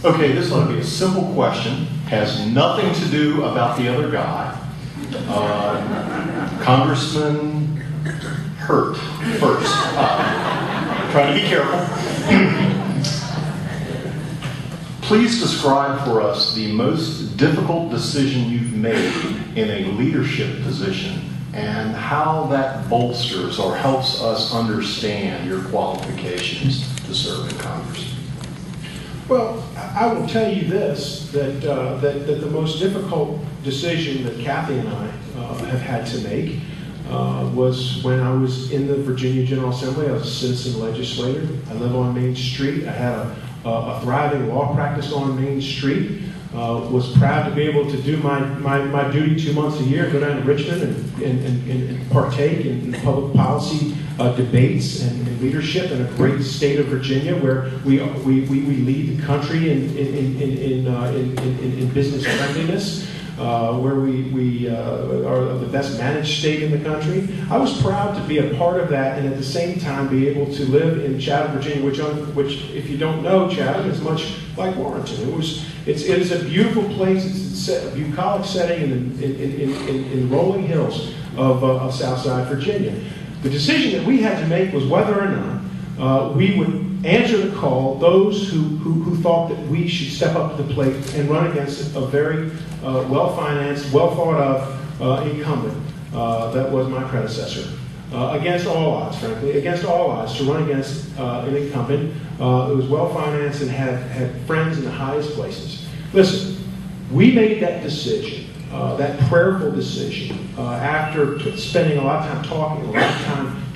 Okay, this ought to be a simple question. Has nothing to do about the other guy. Congressman Hurt first. Trying to be careful. Please describe for us the most difficult decision you've made in a leadership position and how that bolsters or helps us understand your qualifications to serve in Congress. Well, I will tell you this, that the most difficult decision that Kathy and I have had to make was when I was in the Virginia General Assembly. I was a citizen legislator. I live on Main Street. I had a thriving law practice on Main Street. Was proud to be able to do my duty 2 months a year, go down to Richmond and partake in public policy debates and leadership in a great state of Virginia, where we lead the country in business friendliness, where we are the best managed state in the country. I was proud to be a part of that, and at the same time be able to live in Chatham, Virginia, which if you don't know, Chatham is much like Warrenton. It is a beautiful place. It's a bucolic setting in rolling hills of Southside Virginia. The decision that we had to make was whether or not we would answer the call, those who thought that we should step up to the plate and run against a very well-financed, well-thought-of incumbent that was my predecessor. Against all odds, frankly, against all odds, to run against an incumbent that was well-financed and had friends in the highest places. Listen, we made that decision, that prayerful decision, after spending a lot of time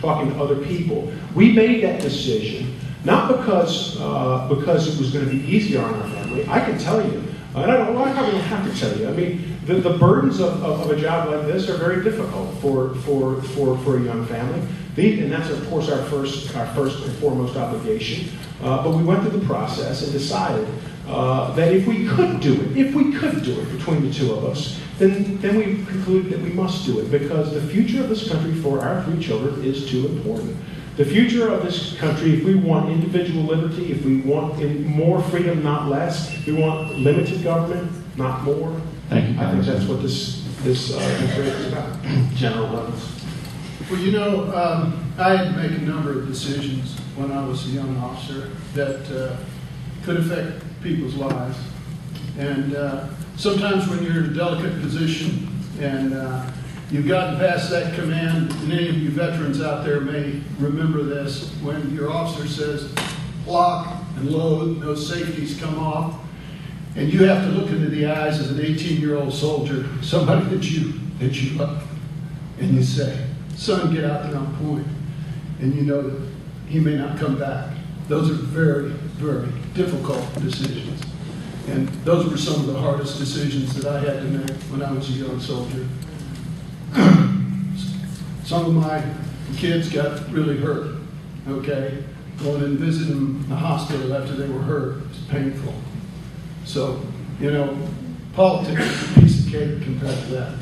talking to other people. We made that decision not because it was going to be easier on our family. I can tell you, and I probably don't have to tell you. I mean, the burdens of a job like this are very difficult for a young family. And that's, of course, our first and foremost obligation. But we went through the process and decided that if we could do it between the two of us, then we concluded that we must do it, because the future of this country for our 3 children is too important. The future of this country, if we want individual liberty, if we want more freedom, not less, if we want limited government, not more. Thank you, I think that's what this race is about. General Douglass. Well, you know, I had to make a number of decisions when I was a young officer that could affect people's lives. And sometimes when you're in a delicate position and you've gotten past that command, and any of you veterans out there may remember this, when your officer says, lock and load, no safeties come off, and you have to look into the eyes as an 18-year-old soldier, somebody that you love, and you say, son, get out there on point, and you know that he may not come back. Those are very, very difficult decisions. And those were some of the hardest decisions that I had to make when I was a young soldier. Some of my kids got really hurt, okay? Going and visiting them in the hospital after they were hurt, it's painful. So, you know, politics is a piece of cake compared to that.